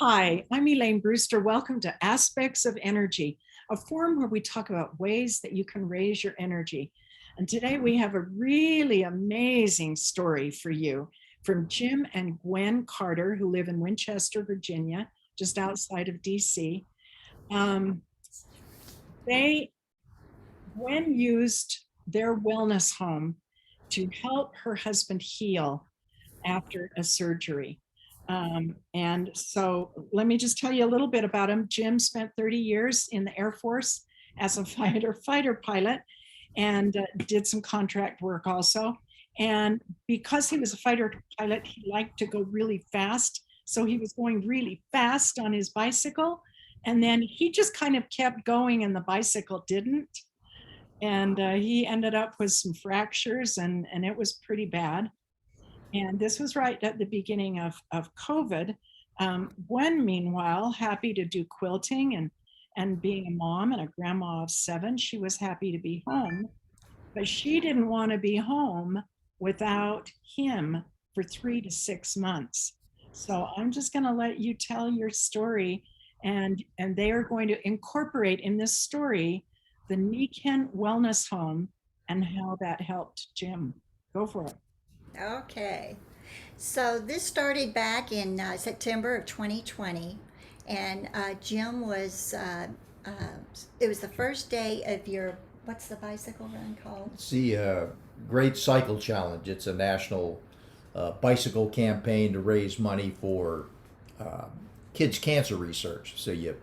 Hi, I'm Elaine Brewster. Welcome to Aspects of Energy, a forum where we talk about ways that you can raise your energy. And today we have a really amazing story for you from Jim and Gwen Carter, who live in Winchester, Virginia, just outside of DC. Um, they Gwen used their wellness home to help her husband heal after a surgery. And so let me just tell you a little bit about him. Jim spent 30 years in the Air Force as a fighter pilot and did some contract work also. And because he was a fighter pilot, he liked to go really fast. So he was going really fast on his bicycle. And then he just kind of kept going and the bicycle didn't. And he ended up with some fractures and it was pretty bad. And this was right at the beginning of COVID. Gwen, meanwhile, happy to do quilting and being a mom and a grandma of 7, she was happy to be home, but she didn't want to be home without him for 3 to 6 months. So I'm just going to let you tell your story, and they are going to incorporate in this story the Nikken Wellness Home and how that helped Jim. Go for it. Okay. So this started back in September of 2020, and Jim uh, it was the first day of your, what's the bicycle run called? It's the Great Cycle Challenge. It's a national bicycle campaign to raise money for uh, kids' cancer research. So you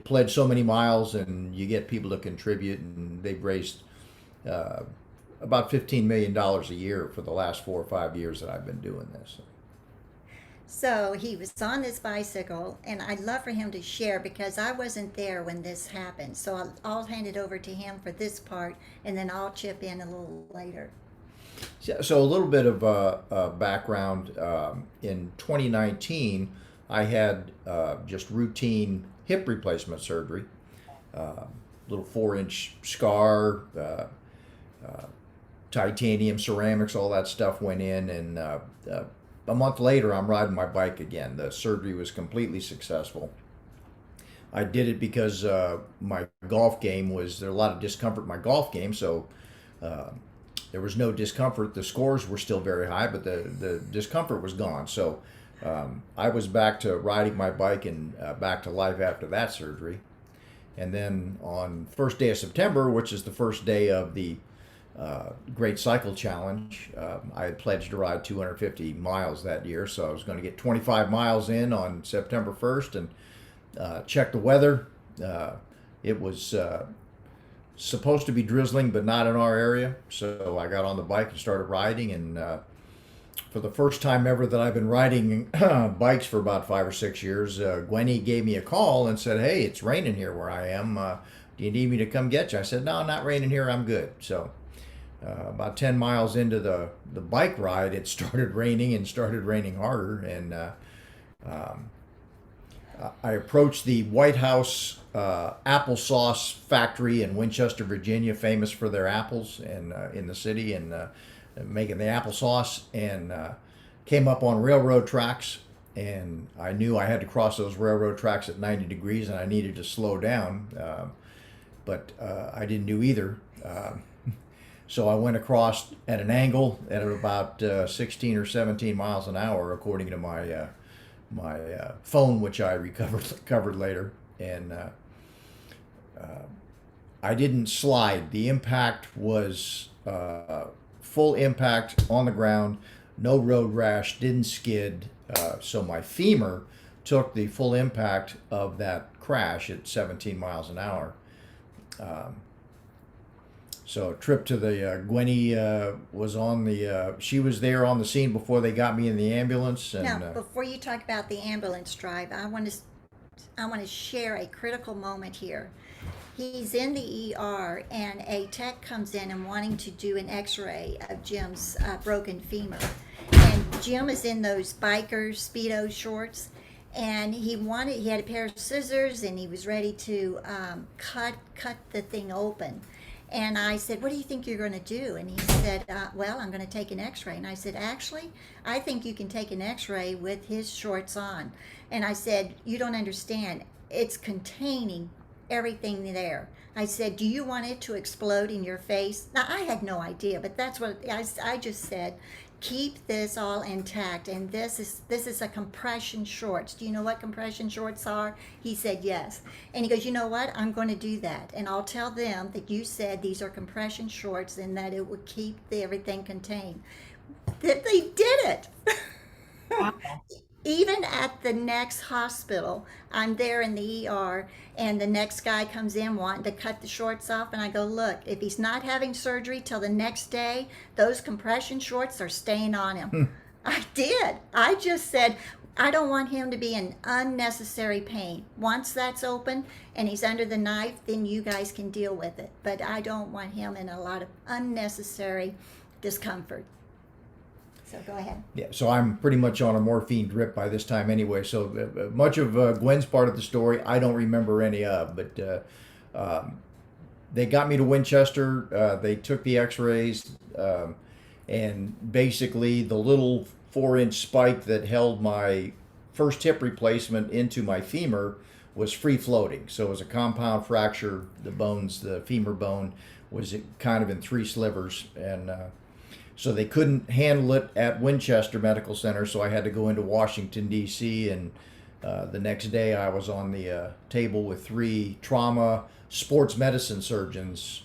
pledge so many miles, and you get people to contribute, and they've raised uh, about $15 million a year for the last 4 or 5 years that I've been doing this. So he was on this bicycle, and I'd love for him to share because I wasn't there when this happened. So I'll hand it over to him for this part, and then I'll chip in a little later. So a little bit of background. In 2019, I had just routine hip replacement surgery. Little 4-inch scar, titanium, ceramics, all that stuff went in, and a month later, I'm riding my bike again. The surgery was completely successful. I did it because my golf game was there a lot of discomfort in my golf game, so uh, there was no discomfort. The scores were still very high, but the discomfort was gone. So I was back to riding my bike and back to life after that surgery. And then on first day of September, which is the first day of the Great Cycle Challenge, I had pledged to ride 250 miles that year, so I was going to get 25 miles in on September 1st and check the weather. It was supposed to be drizzling, but not in our area, so I got on the bike and started riding, and for the first time ever that I've been riding bikes for about 5 or 6 years, Gwenny gave me a call and said, "Hey, it's raining here where I am. Do you need me to come get you?" I said, "No, not raining here. I'm good." So about 10 miles into the bike ride, it started raining and started raining harder. And um, I approached the White House applesauce factory in Winchester, Virginia, famous for their apples and in the city and making the applesauce, and came up on railroad tracks. And I knew I had to cross those railroad tracks at 90 degrees, and I needed to slow down, but I didn't do either. So I went across at an angle at about 16 or 17 miles an hour, according to my phone, which I recovered later. And I didn't slide. The impact was full impact on the ground, no road rash, didn't skid. So my femur took the full impact of that crash at 17 miles an hour. Um, So a trip to the Gwenny was on the. She was there on the scene before they got me in the ambulance, Now, and before you talk about the ambulance drive, I want to share a critical moment here. He's in the ER, and a tech comes in and wanting to do an X-ray of Jim's broken femur. And Jim is in those biker speedo shorts, and he had a pair of scissors, and he was ready to cut the thing open. And I said, what do you think you're going to do? And he said, well, I'm going to take an x-ray. And I said, actually, I think you can take an x-ray with his shorts on. And I said, you don't understand. It's containing everything there. I said, do you want it to explode in your face? Now, I had no idea, but that's what I just said. Keep this all intact, and this is a compression shorts. Do you know what compression shorts are? He said yes. And he goes, you know what, I'm going to do that, and I'll tell them that you said these are compression shorts and that it would keep everything contained. That they did it. Wow. Even at the next hospital, I'm there in the ER, and the next guy comes in wanting to cut the shorts off, and I go, look, if he's not having surgery till the next day, those compression shorts are staying on him. I did. I just said, I don't want him to be in unnecessary pain. Once that's open and he's under the knife, then you guys can deal with it. But I don't want him in a lot of unnecessary discomfort. So go ahead. Yeah, so I'm pretty much on a morphine drip by this time anyway. So much of Gwen's part of the story I don't remember any of, but they got me to Winchester. They took the X-rays, and basically the little 4-inch spike that held my first hip replacement into my femur was free floating. So it was a compound fracture. The bones, the femur bone, was kind of in 3 slivers, and so they couldn't handle it at Winchester Medical Center, so I had to go into Washington, D.C., and the next day I was on the table with 3 trauma sports medicine surgeons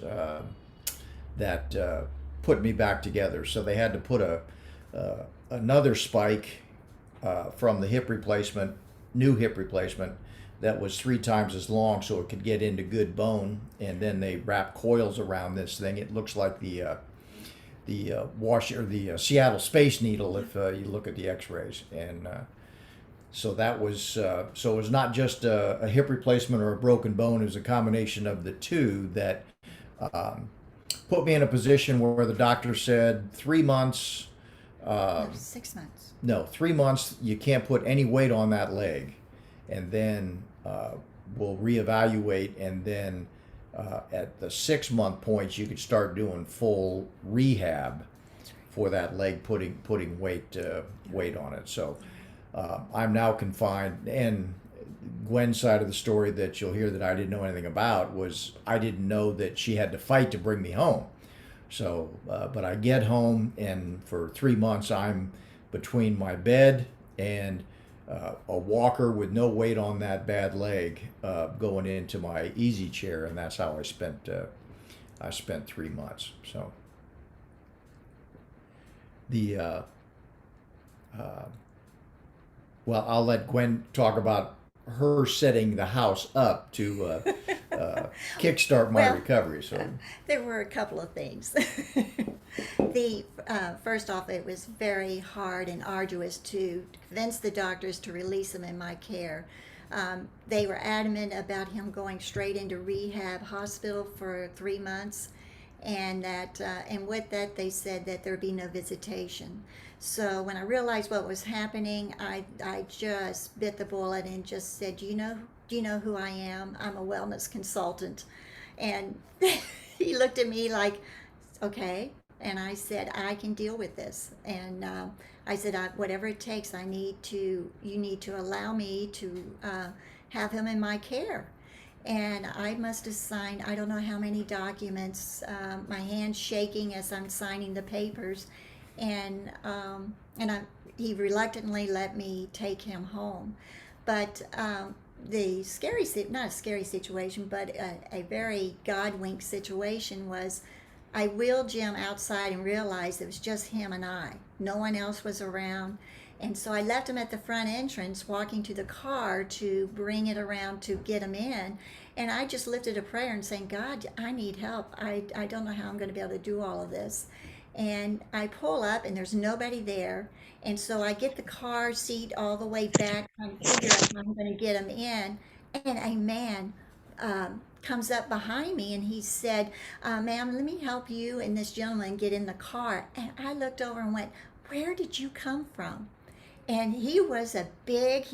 that put me back together. So they had to put another spike from the hip replacement, new hip replacement, that was 3 times as long so it could get into good bone, and then they wrap coils around this thing. It looks like the Seattle Space Needle if you look at the X-rays, and so that was so it was not just a hip replacement or a broken bone. It was a combination of the two that put me in a position where the doctor said 3 months. No, 6 months. No, 3 months. You can't put any weight on that leg, and then we'll reevaluate, and then. At the 6-month point, you could start doing full rehab for that leg, putting weight on it. So I'm now confined. And Gwen's side of the story that you'll hear that I didn't know anything about was I didn't know that she had to fight to bring me home. So, but I get home, and for 3 months I'm between my bed and a walker with no weight on that bad leg, going into my easy chair, and that's how I spent 3 months. So the well, I'll let Gwen talk about her setting the house up to kickstart my recovery. So there were a couple of things. First off, it was very hard and arduous to convince the doctors to release him in my care. They were adamant about him going straight into rehab hospital for 3 months, and with that they said that there'd be no visitation. So when I realized what was happening, I just bit the bullet and just said, do you know who I am? I'm a wellness consultant. And he looked at me like, okay. And I said, I can deal with this. And I said, whatever it takes, you need to allow me to have him in my care. And I must have signed, I don't know how many documents, my hand's shaking as I'm signing the papers. And he reluctantly let me take him home. But the not a scary situation, but a very God-wink situation was I wheeled Jim outside and realized it was just him and I. No one else was around. And so I left him at the front entrance, walking to the car to bring it around to get him in. And I just lifted a prayer and saying, God, I need help. I don't know how I'm going to be able to do all of this. And I pull up and there's nobody there. And so I get the car seat all the way back, trying to figure out how I'm going to get him in. And a man comes up behind me and he said, ma'am, let me help you and this gentleman get in the car. And I looked over and went, where did you come from? And he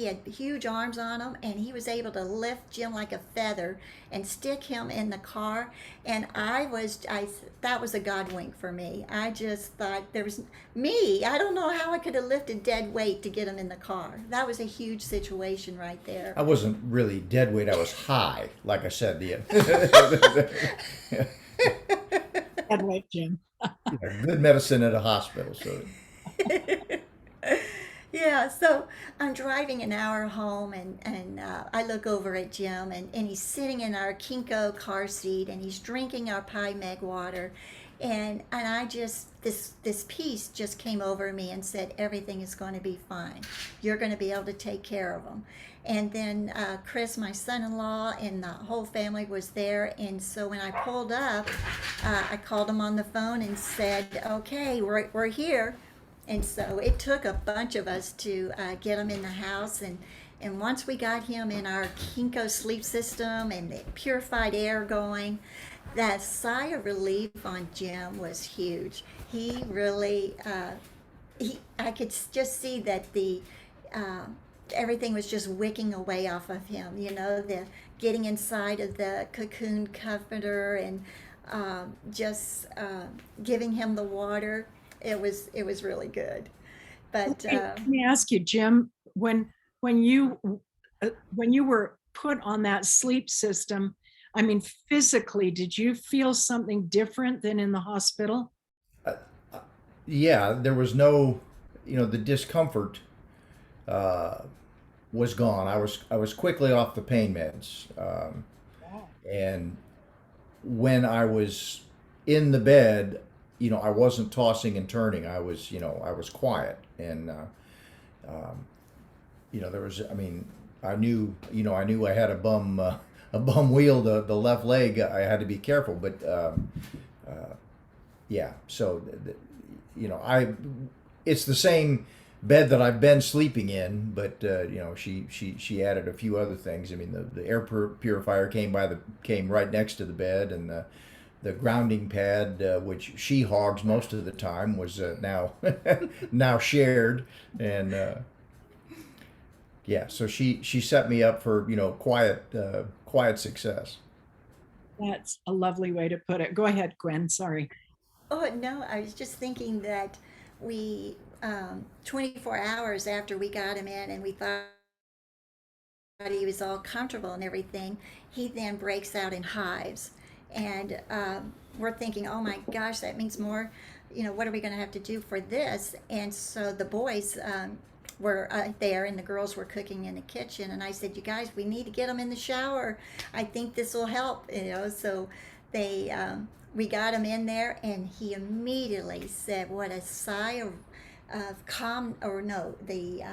had huge arms on him, and he was able to lift Jim like a feather and stick him in the car. And that was a God wink for me. I just thought I don't know how I could have lifted dead weight to get him in the car. That was a huge situation right there. I wasn't really dead weight. I was high, like I said. The Head weight, Jim. good medicine at a hospital. So Yeah, so I'm driving an hour home, and I look over at Jim, and he's sitting in our Kinko car seat, and he's drinking our Pi Meg water. And I just, this peace just came over me and said, everything is going to be fine. You're going to be able to take care of him. And then Chris, my son-in-law, and the whole family was there. And so when I pulled up, I called him on the phone and said, okay, we're here. And so it took a bunch of us to get him in the house. And once we got him in our Kinko sleep system and the purified air going, that sigh of relief on Jim was huge. He really, I could just see that uh, everything was just wicking away off of him. The getting inside of the cocoon comforter and just giving him the water. It was really good. But Let me ask you, Jim, when you when you were put on that sleep system, I mean, physically, did you feel something different than in the hospital? uh, yeah, there was no, the discomfort uh, was gone. I was quickly off the pain meds, Wow. and when I was in the bed, I wasn't tossing and turning. I was quiet, and um, there was. I mean, I knew I had a bum wheel. The left leg, I had to be careful, but yeah. So, I it's the same bed that I've been sleeping in, but she added a few other things. I mean, the air purifier came right next to the bed, and the grounding pad, which she hogs most of the time, was now now shared, and yeah, so she set me up for quiet success. That's a lovely way to put it. Go ahead, Gwen. Sorry. oh no, I was just thinking that we 24 hours after we got him in and we thought he was all comfortable and everything, he then breaks out in hives. And we're thinking, oh my gosh, that means more. What are we going to have to do for this? And so the boys were there and the girls were cooking in the kitchen. And I said, you guys, we need to get him in the shower. I think this will help. So we got him in there, and he immediately said, what a sigh of calm, or no, the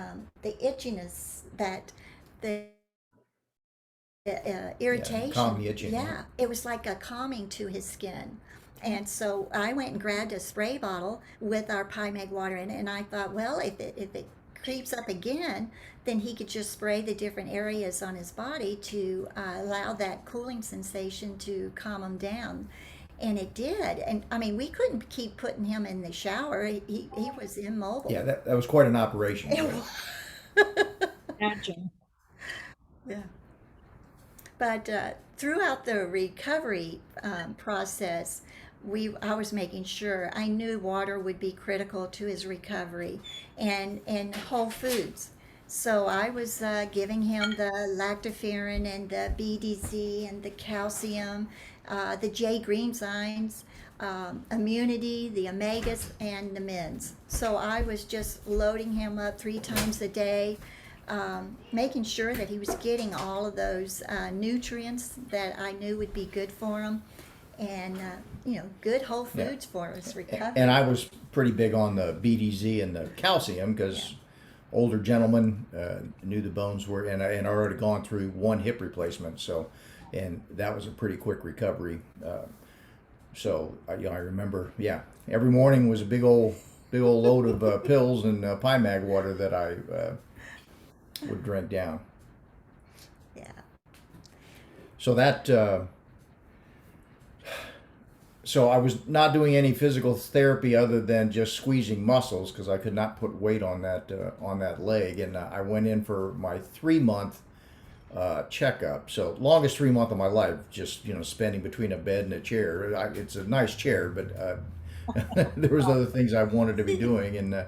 itchiness that the Yeah, calm irritation. the itching. Yeah. Yeah, it was like a calming to his skin. And so I went and grabbed a spray bottle with our Pi Meg water in it, and I thought, well, if it creeps up again, then he could just spray the different areas on his body to allow that cooling sensation to calm him down. And it did. And I mean, we couldn't keep putting him in the shower. He was Yeah, immobile. that was quite an operation. It But was. Imagine. Yeah. But throughout the recovery process, I was making sure I knew water would be critical to his recovery, and whole foods. So I was giving him the lactoferrin and the BDZ and the calcium, the J greenzymes, immunity, the omegas, and the mins. So I was just loading him up 3 times a day, making sure that he was getting all of those nutrients that I knew would be good for him, and good whole yeah, foods for his and recovery. I was pretty big on the BDZ and the calcium Yeah. because older gentlemen knew the bones were, and I already gone through one hip replacement, so and that was a pretty quick recovery. So I remember, yeah, every morning was a big old load of pills and Pine Mag water that I would drink down. Yeah. So that so I was not doing any physical therapy other than just squeezing muscles because I could not put weight on that leg, and I went in for my 3 month checkup. So longest 3 month of my life, just spending between a bed and a chair. It's a nice chair, but there was other things I wanted to be doing, and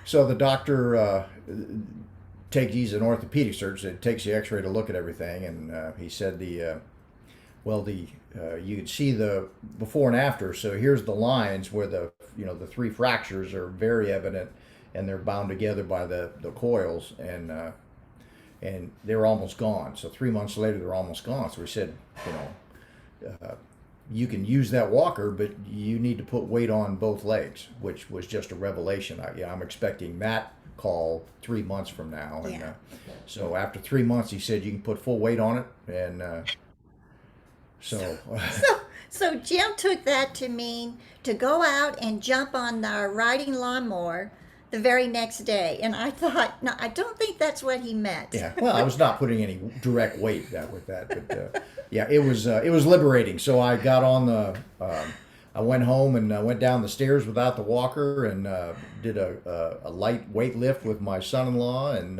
so the doctor he's an orthopedic surgeon. It takes the X-ray to look at everything, and he said you could see the before and after. So here's the lines where the three fractures are very evident, and they're bound together by the coils, and they're almost gone. So 3 months later, they're almost gone. So we said, you can use that walker, but you need to put weight on both legs, which was just a revelation. I'm expecting that call 3 months from now, and so after 3 months, he said you can put full weight on it, and so. So Jim took that to mean to go out and jump on the riding lawnmower the very next day. And I thought, no, I don't think that's what he meant. Yeah, well, I was not putting any direct weight with that, but yeah, it was liberating. So I got on I went home and went down the stairs without the walker, and did a light weight lift with my son-in-law, and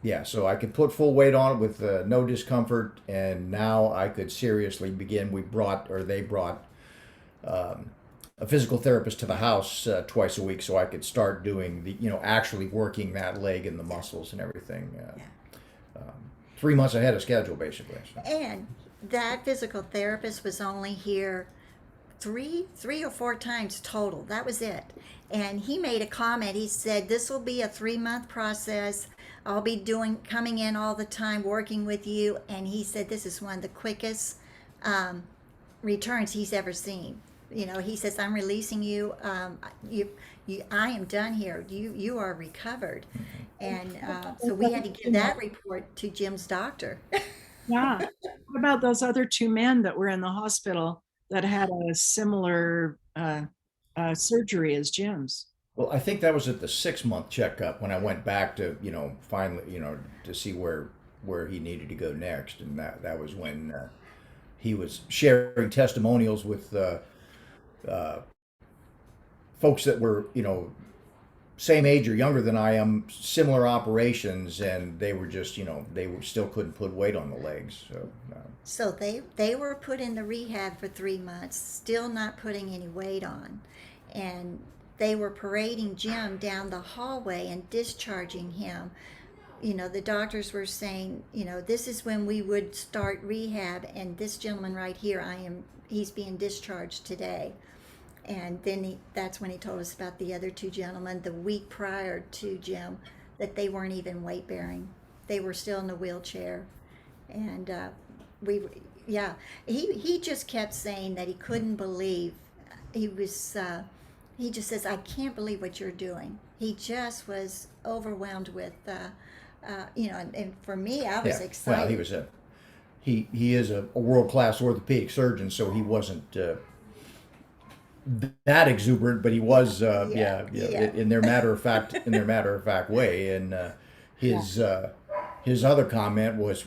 yeah, so I could put full weight on it with no discomfort, and now I could seriously begin. They brought a physical therapist to the house twice a week, so I could start doing actually working that leg and the muscles and everything. 3 months ahead of schedule, basically. So. And that physical therapist was only here three or four times total. That was it. And he made a comment. He said, "This will be a 3 month process. I'll be coming in all the time, working with you." And he said, "This is one of the quickest returns he's ever seen." He says, "I'm releasing you. I am done here. You are recovered." And so we had to give that report to Jim's doctor. Yeah. What about those other two men that were in the hospital that had a similar surgery as Jim's? Well, I think that was at the 6 month checkup when I went back to, finally, to see where he needed to go next, and that was when he was sharing testimonials with folks that were, same age or younger than I am, similar operations, and they were just, still couldn't put weight on the legs. So, So they were put in the rehab for 3 months, still not putting any weight on, and they were parading Jim down the hallway and discharging him. The doctors were saying, this is when we would start rehab, and this gentleman right here, he's being discharged today. And then that's when he told us about the other two gentlemen the week prior to Jim, that they weren't even weight bearing. They were still in the wheelchair. And he just kept saying that he couldn't believe. He just says, "I can't believe what you're doing." He just was overwhelmed with, and for me, I was excited. Well, he is a world-class orthopedic surgeon, so he wasn't that exuberant, but he was, in their matter of fact way. And his other comment was,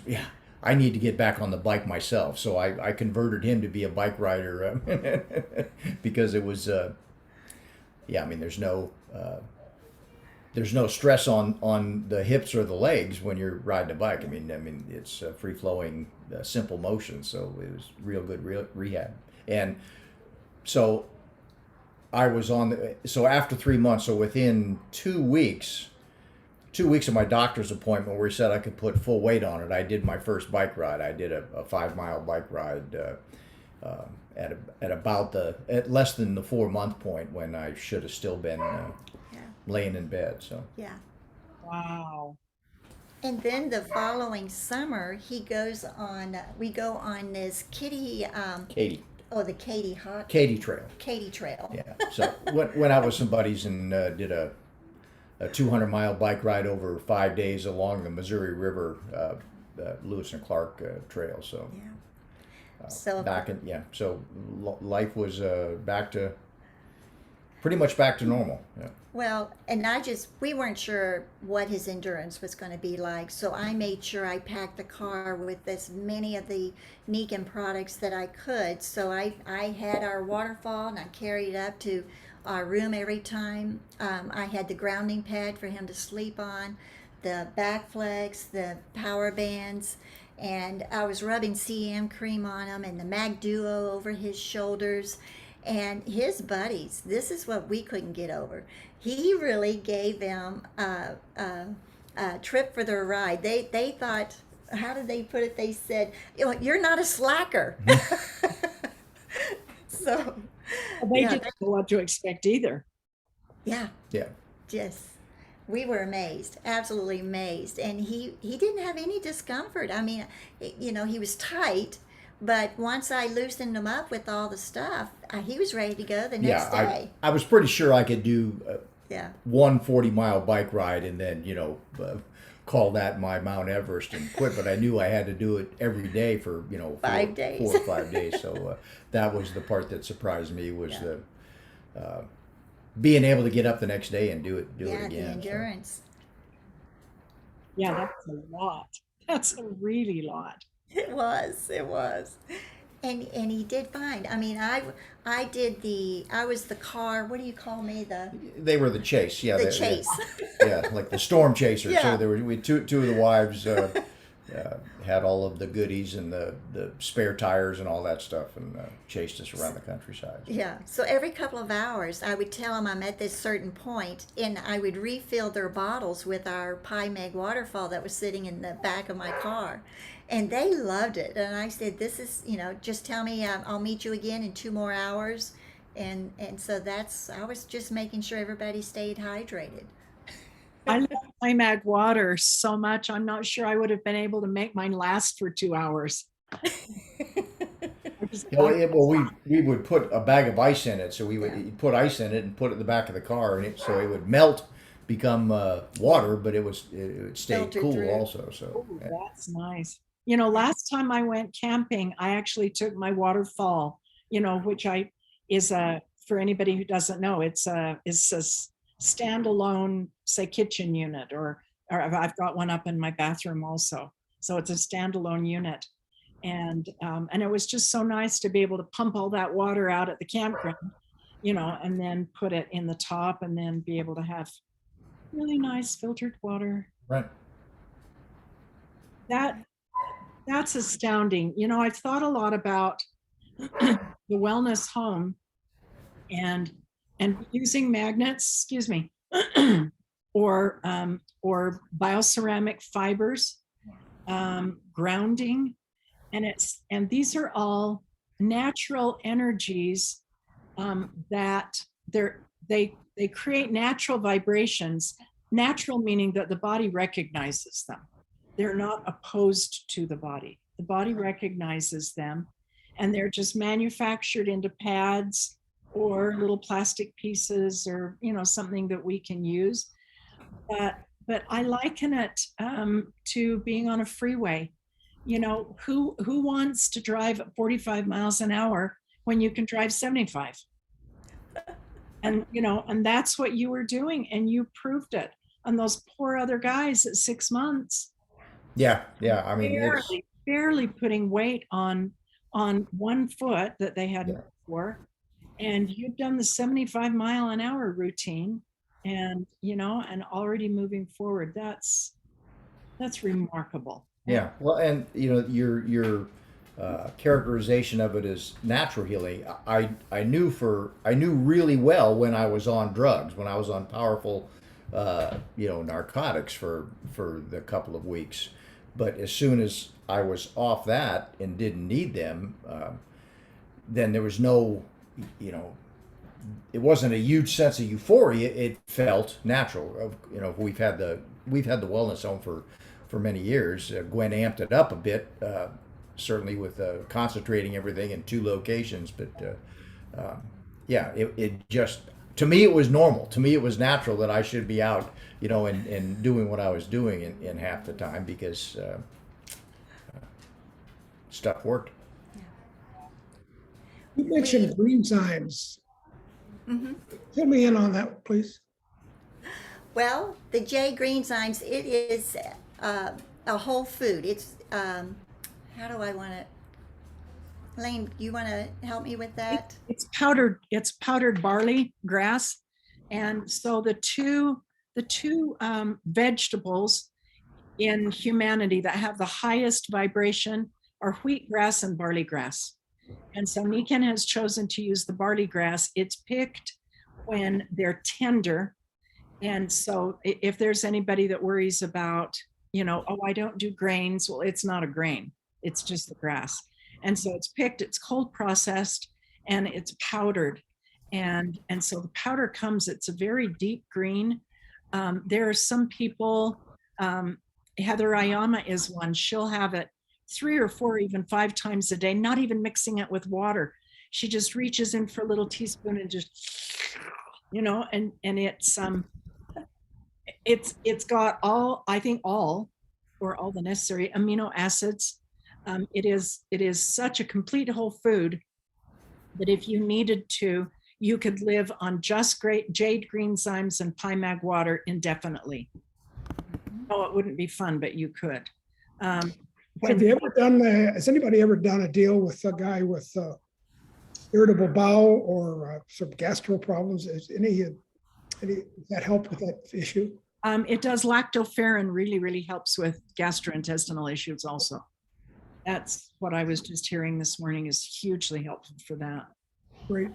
"I need to get back on the bike myself." So I converted him to be a bike rider because it was, there's no stress on the hips or the legs when you're riding a bike. I mean it's free flowing, simple motion. So it was real good rehab. And so I was so after 3 months, so within 2 weeks of my doctor's appointment where he said I could put full weight on it, I did my first bike ride. I did a 5 mile bike ride at less than the 4 month point when I should have still been laying in bed. So Yeah. Wow. And then the following summer, we go on this Katie Trail. Katie Trail. Yeah. So went out with some buddies and did a 200-mile bike ride over 5 days along the Missouri River, Lewis and Clark Trail. So So life was back to pretty much back to normal. Yeah. Well, and we weren't sure what his endurance was going to be like. So I made sure I packed the car with as many of the Nikken products that I could. So I had our waterfall and I carried it up to our room every time. I had the grounding pad for him to sleep on, the back flex, the power bands, and I was rubbing CM cream on him and the Mag Duo over his shoulders. And his buddies, this is what we couldn't get over. He really gave them a trip for their ride. They thought, how did they put it? They said, "You're not a slacker." So, They yeah, didn't know what to expect either. yeah, Yeah. just we were amazed, absolutely amazed. And he didn't have any discomfort. I mean, he was tight, but once I loosened him up with all the stuff, he was ready to go the next Yeah. day. I was pretty sure I could do Yeah. one 40-mile bike ride and then, call that my Mount Everest and quit. But I knew I had to do it every day for, 5 days. 4 or 5 days. So that was the part that surprised me was Yeah. the being able to get up the next day and do it Yeah, again. the So, endurance. Yeah, that's a lot. That's a really lot. It was. It was. And he did fine. I mean, I was the car. What do you call me? they were the chase. Yeah. The chase. Yeah, like the storm chaser. Yeah. So two of the wives had all of the goodies and the spare tires and all that stuff and chased us around the countryside. Yeah. So every couple of hours, I would tell them I'm at this certain point, and I would refill their bottles with our Pi Meg waterfall that was sitting in the back of my car. And they loved it. And I said, "This is, just tell me I'll meet you again in 2 more hours." And so I was just making sure everybody stayed hydrated. I love Mag water so much. I'm not sure I would have been able to make mine last for 2 hours. We would put a bag of ice in it. So we would Yeah. put ice in it and put it in the back of the car, and so it would melt, become water, but it stayed Filtered cool through. also. So Oh, yeah. that's nice. Last time I went camping, I actually took my waterfall, which is for anybody who doesn't know, it's a standalone, say, kitchen unit, or I've got one up in my bathroom also. So it's a standalone unit. And it was just so nice to be able to pump all that water out at the campground, and then put it in the top and then be able to have really nice filtered water. Right. That's astounding. I've thought a lot about the wellness home and using magnets, excuse me, or bioceramic fibers, grounding, and these are all natural energies that they create natural vibrations. Natural meaning that the body recognizes them. They're not opposed to the body. The body recognizes them, and they're just manufactured into pads or little plastic pieces, or something that we can use. But I liken it to being on a freeway. Who wants to drive at 45 miles an hour when you can drive 75? And that's what you were doing, and you proved it. And those poor other guys at 6 months, Yeah. I mean, it's barely putting weight on one foot that they hadn't before. And you've done the 75-mile-an-hour routine, and already moving forward. That's remarkable. yeah. Well, and your characterization of it as natural healing. I knew really well when I was on drugs, when I was on powerful, narcotics for the couple of weeks. But as soon as I was off that and didn't need them, then there was no, it wasn't a huge sense of euphoria. It felt natural. We've had the wellness home for many years. Gwen amped it up a bit, certainly with concentrating everything in 2 locations. But it just, to me, it was normal. To me, it was natural that I should be out, and doing what I was doing in half the time, because You mentioned green times. Fill me in on that, please. Well, the J Greenzymes, it is a whole food. It's, how do I want to, Lane, you want to help me with that? It's powdered barley grass. And so the two vegetables in humanity that have the highest vibration are wheatgrass and barley grass. And so Nikken has chosen to use the barley grass. It's picked when they're tender. And so if there's anybody that worries about, oh, I don't do grains, well, it's not a grain. It's just the grass. And so it's picked, it's cold processed, and it's powdered. And so the powder comes, it's a very deep green. There are some people, Heather Ayama is one, she'll have it 3 or 4, even 5 times a day, not even mixing it with water. She just reaches in for a little teaspoon and just, and it's got all the necessary amino acids. It is such a complete whole food that if you needed to, you could live on just great jade greenzymes and Mag water indefinitely. Oh, it wouldn't be fun, but you could. Have you ever done? Has anybody ever done a deal with a guy with irritable bowel or some gastro problems? Is any that help with that issue? It does. Lactoferrin really helps with gastrointestinal issues also. That's what I was just hearing this morning is hugely helpful for that. Great.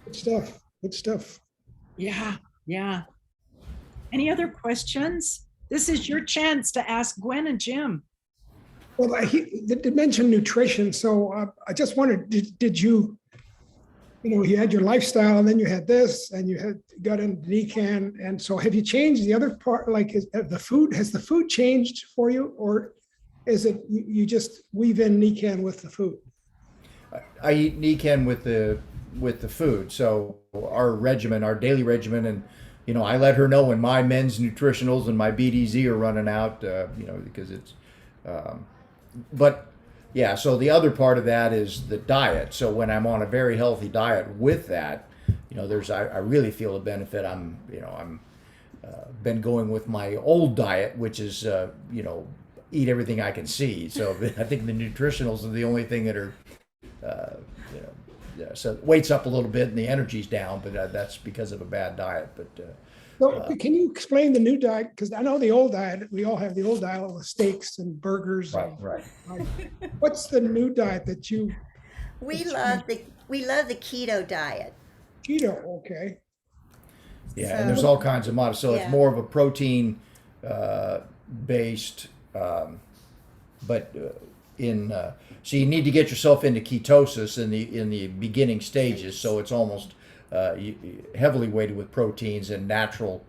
Good stuff. Good stuff. Yeah. Any other questions? This is your chance to ask Gwen and Jim. Well, he did mention nutrition. So I just wondered, did you, you had your lifestyle and then you had this and you got into Nikken. And so have you changed the other part? Like has the food changed for you, or is it you just weave in Nikken with the food? I eat Nikken with the food. So our daily regimen, and I let her know when my men's nutritionals and my BDZ are running out, because it's, but yeah, so the other part of that is the diet. So when I'm on a very healthy diet with that, I really feel a benefit. I'm been going with my old diet, which is, eat everything I can see. So I think the nutritionals are the only thing that are, so weight's up a little bit and the energy's down, but that's because of a bad diet. But so can you explain the new diet? Because I know the old diet, we all have the old diet with steaks and burgers. Right. What's the new diet that you? We love the keto diet. Keto, okay. Yeah, So, and there's all kinds of models. So yeah. it's more of a protein based, but so you need to get yourself into ketosis in the beginning stages. So it's almost heavily weighted with proteins and natural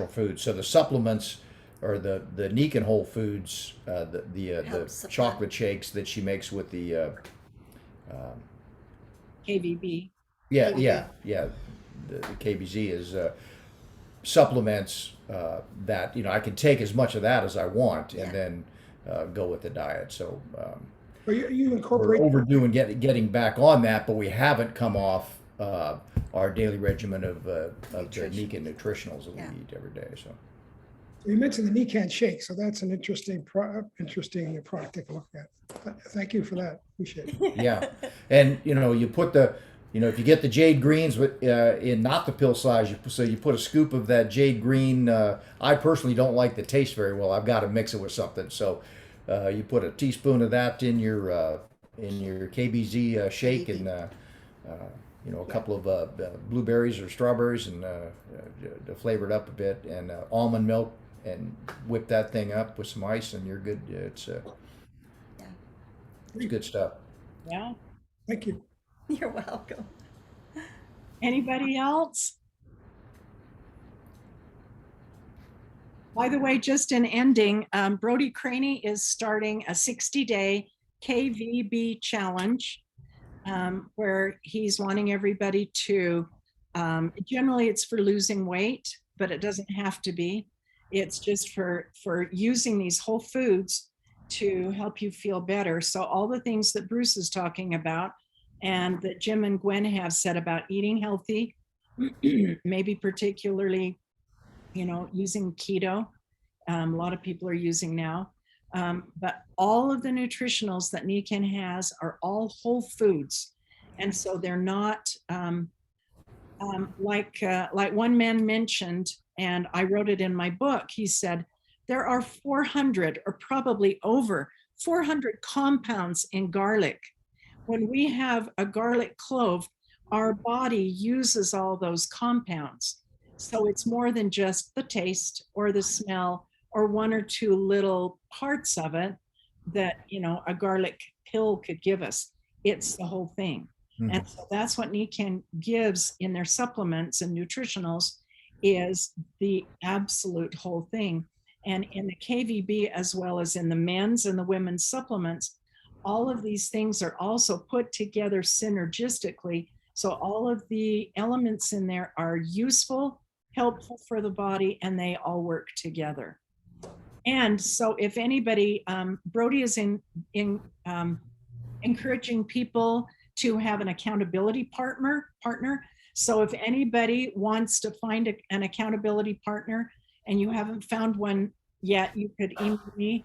foods. So the supplements or the Nikken whole foods, the chocolate shakes that she makes with the KVB. yeah. The KBZ is supplements that I can take as much of that as I want, and then go with the diet. So You we're incorporate overdue in getting back on that, but we haven't come off our daily regimen of the Nikken nutritionals that we eat every day. So you mentioned the Nikken shake, so that's an interesting product to look at. Thank you for that. Appreciate it. yeah, and you put if you get the jade greens in not the pill size, you put a scoop of that jade green. I personally don't like the taste very well. I've got to mix it with something. So you put a teaspoon of that in your KBZ shake, and a couple of blueberries or strawberries, and to flavor it up a bit, and almond milk, and whip that thing up with some ice, and you're good. It's good stuff. Yeah. Thank you. You're welcome. Anybody else? By the way, just in ending, Brody Craney is starting a 60-day KVB challenge, where he's wanting everybody to, generally it's for losing weight, but it doesn't have to be. It's just for using these whole foods to help you feel better. So all the things that Bruce is talking about, and that Jim and Gwen have said about eating healthy, maybe particularly, using keto. A lot of people are using now. But all of the nutritionals that Nikken has are all whole foods. And so they're not like one man mentioned, and I wrote it in my book. He said, there are 400 or probably over 400 compounds in garlic. When we have a garlic clove, our body uses all those compounds. So it's more than just the taste or the smell or one or two little parts of it that, a garlic pill could give us. It's the whole thing. Mhm. And so that's what Nikken gives in their supplements and nutritionals, is the absolute whole thing. And in the KVB, as well as in the men's and the women's supplements, all of these things are also put together synergistically. So all of the elements in there are useful, helpful for the body, and they all work together. And so if anybody, Brody is encouraging people to have an accountability partner. So if anybody wants to find an accountability partner and you haven't found one yet, you could email me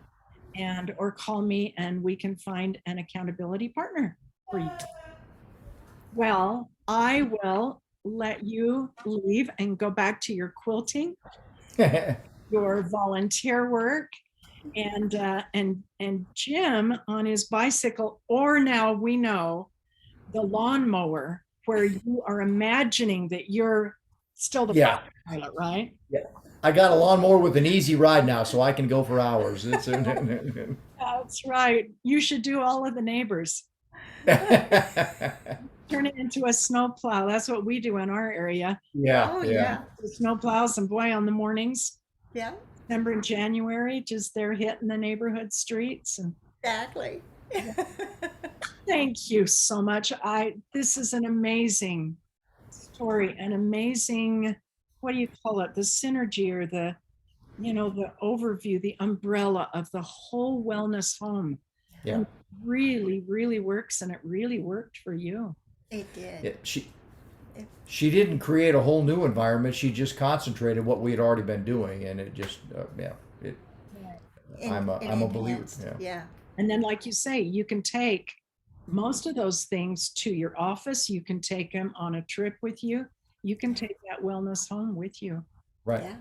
or call me, and we can find an accountability partner for you. Well, I will let you leave and go back to your quilting, your volunteer work, and Jim on his bicycle, or now we know the lawnmower, where you are imagining that you're still the Yeah. pilot, right? Yeah. I got a lawnmower with an easy ride now, so I can go for hours. That's right. You should do all of the neighbors. Turn it into a snow plow. That's what we do in our area. Yeah. Oh, Yeah. yeah. The snow plows, and boy, on the mornings, Yeah, December and January, just they're hitting the neighborhood streets. And exactly. thank you so much. This is an amazing story, an amazing, what do you call it? The synergy, or the overview, the umbrella of the whole wellness home. Yeah. And really, really works, and it really worked for you. It did. Yeah, she didn't create a whole new environment. She just concentrated what we had already been doing, and it just I'm a believer. Enhanced. Yeah. Yeah. And then, like you say, you can take most of those things to your office. You can take them on a trip with you. You can take that wellness home with you. Right. Yeah,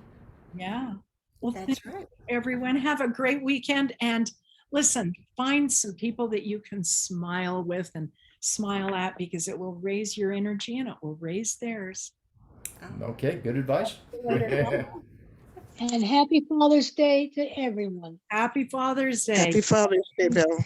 Yeah. Well, that's right. everyone, have a great weekend. And listen, find some people that you can smile with and smile at, because it will raise your energy and it will raise theirs. Okay. Good advice. And happy Father's Day to everyone. Happy Father's Day. Happy Father's Day, Bill.